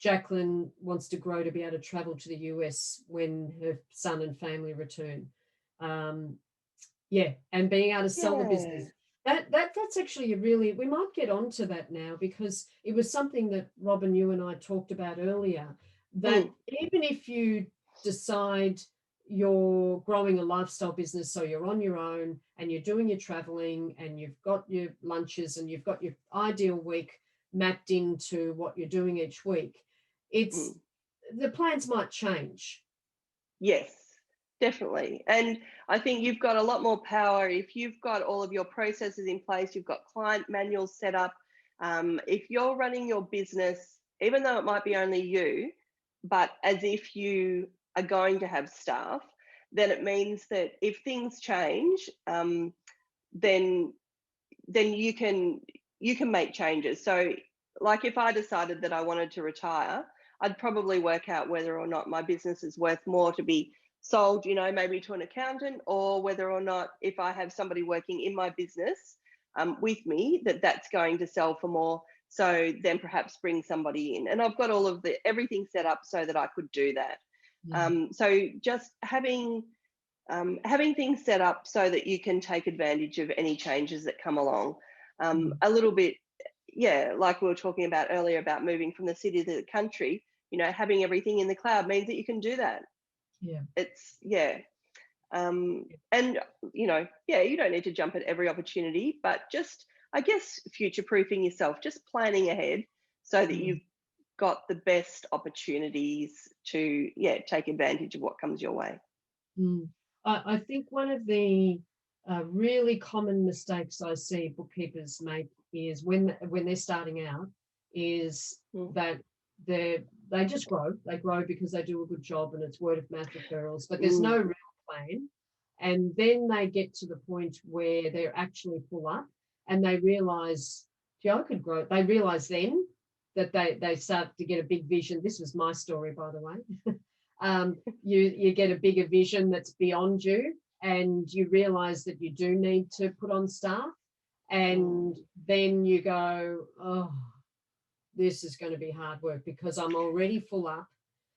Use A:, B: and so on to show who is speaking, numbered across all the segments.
A: Jacqueline wants to grow to be able to travel to the US when her son and family return. Yeah, and being able to sell the
B: Yeah.
A: business. That's actually a really, we might get onto that now because it was something that Robin, you and I talked about earlier, that
B: Mm,
A: even if you decide you're growing a lifestyle business, so you're on your own and you're doing your traveling and you've got your lunches and you've got your ideal week mapped into what you're doing each week, it's
B: mm.
A: the plans might change.
B: Yes, definitely. And I think you've got a lot more power if you've got all of your processes in place, you've got client manuals set up. If you're running your business, even though it might be only you, but as if you are going to have staff, then it means that if things change, then then you can make changes. So, like if I decided that I wanted to retire, I'd probably work out whether or not my business is worth more to be sold, maybe to an accountant, or whether or not if I have somebody working in my business with me, that's going to sell for more. So then perhaps bring somebody in, and I've got all of the everything set up so that I could do that.
A: Yeah.
B: So just having things set up so that you can take advantage of any changes that come along.
A: Mm.
B: A little bit, yeah, like we were talking about earlier about moving from the city to the country, having everything in the cloud means that you can do that.
A: Yeah.
B: It's, yeah. And, yeah, you don't need to jump at every opportunity, but just, I guess, future proofing yourself, just planning ahead so that
A: Mm.
B: you've got the best opportunities to, yeah, take advantage of what comes your way.
A: Mm. I think one of the really common mistakes I see bookkeepers make is when they're starting out, is
B: Mm.
A: that they just grow. They grow because they do a good job and it's word of mouth referrals, but there's no
B: Mm.
A: real plan. And then they get to the point where they're actually full up and they realize, gee, I could grow. They realize then that they start to get a big vision. This was my story, by the way. You get a bigger vision that's beyond you, and you realize that you do need to put on staff, and
B: Mm.
A: then you go, oh, this is going to be hard work because I'm already full up.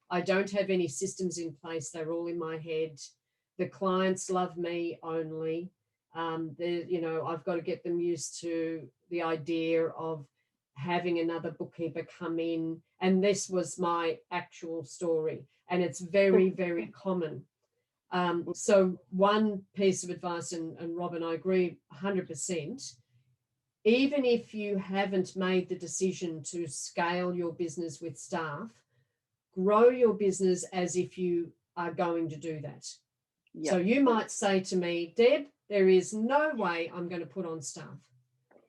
A: I don't have any systems in place. They're all in my head. The clients love me only. I've got to get them used to the idea of having another bookkeeper come in. And this was my actual story. And it's very, very common. So one piece of advice, and Robin, I agree 100%, even if you haven't made the decision to scale your business with staff, grow your business as if you are going to do that. So
B: Yep.
A: you might say to me, Deb, there is no way I'm going to put on staff.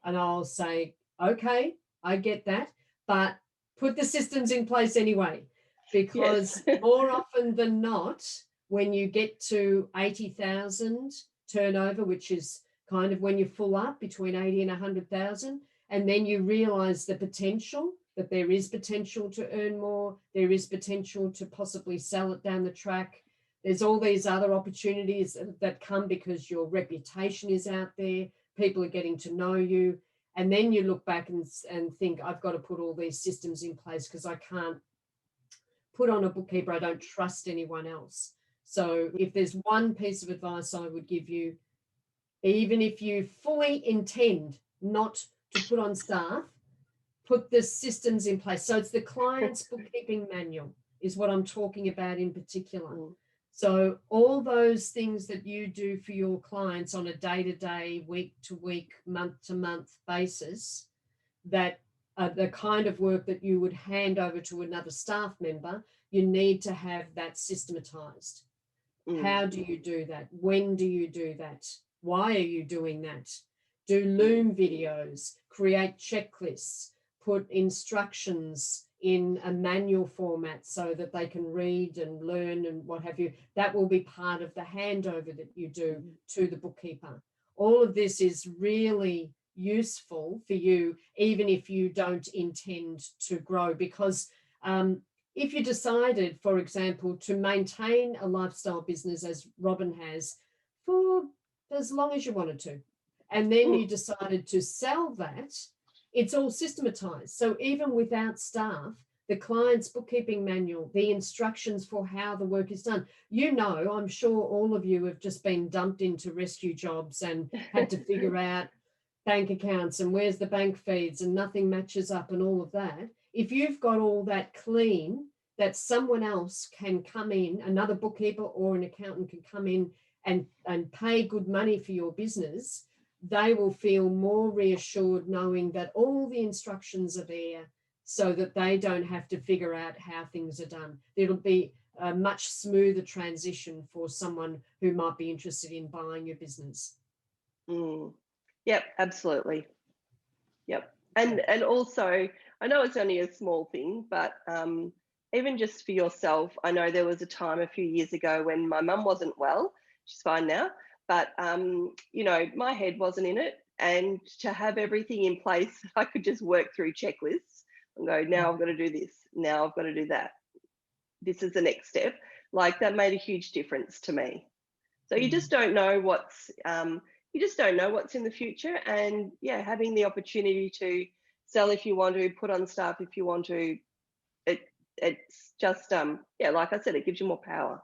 A: And I'll say, okay, I get that, but put the systems in place anyway,
B: Yes.
A: because more often than not, when you get to 80,000 turnover, which is kind of when you full up between 80 and 100,000, and then you realize the potential, that there is potential to earn more, there is potential to possibly sell it down the track. There's all these other opportunities that come because your reputation is out there, people are getting to know you, and then you look back and think, I've got to put all these systems in place because I can't put on a bookkeeper. I don't trust anyone else. So if there's one piece of advice I would give you, even if you fully intend not to put on staff, put the systems in place. So it's the client's bookkeeping manual is what I'm talking about in particular.
B: Mm.
A: So all those things that you do for your clients on a day-to-day, week-to-week, month-to-month basis, that are the kind of work that you would hand over to another staff member, you need to have that systematized.
B: Mm.
A: How do you do that? When do you do that? Why are you doing that? Do
B: Mm.
A: Loom videos, create checklists, put instructions in a manual format so that they can read and learn and what have you. That will be part of the handover that you do
B: Mm.
A: to the bookkeeper. All of this is really useful for you, even if you don't intend to grow, because if you decided, for example, to maintain a lifestyle business as Robin has for as long as you wanted to, and then you
B: Mm.
A: decided to sell that, it's all systematized. So even without staff, the client's bookkeeping manual, the instructions for how the work is done. You know, I'm sure all of you have just been dumped into rescue jobs and had to figure out bank accounts and where's the bank feeds and nothing matches up and all of that. If you've got all that clean, that someone else can come in, another bookkeeper or an accountant can come in and pay good money for your business, they will feel more reassured knowing that all the instructions are there so that they don't have to figure out how things are done. It'll be a much smoother transition for someone who might be interested in buying your business.
B: Mm. Yep, absolutely. Yep. And also, I know it's only a small thing, but even just for yourself, I know there was a time a few years ago when my mum wasn't well. She's fine now, but you know, my head wasn't in it, and to have everything in place, I could just work through checklists and go, now I've got to do this, now I've got to do that. This is the next step. Like that made a huge difference to me. So you just don't know what's in the future, and yeah, having the opportunity to sell if you want to, put on stuff if you want to, it's just yeah, like I said, it gives you more power.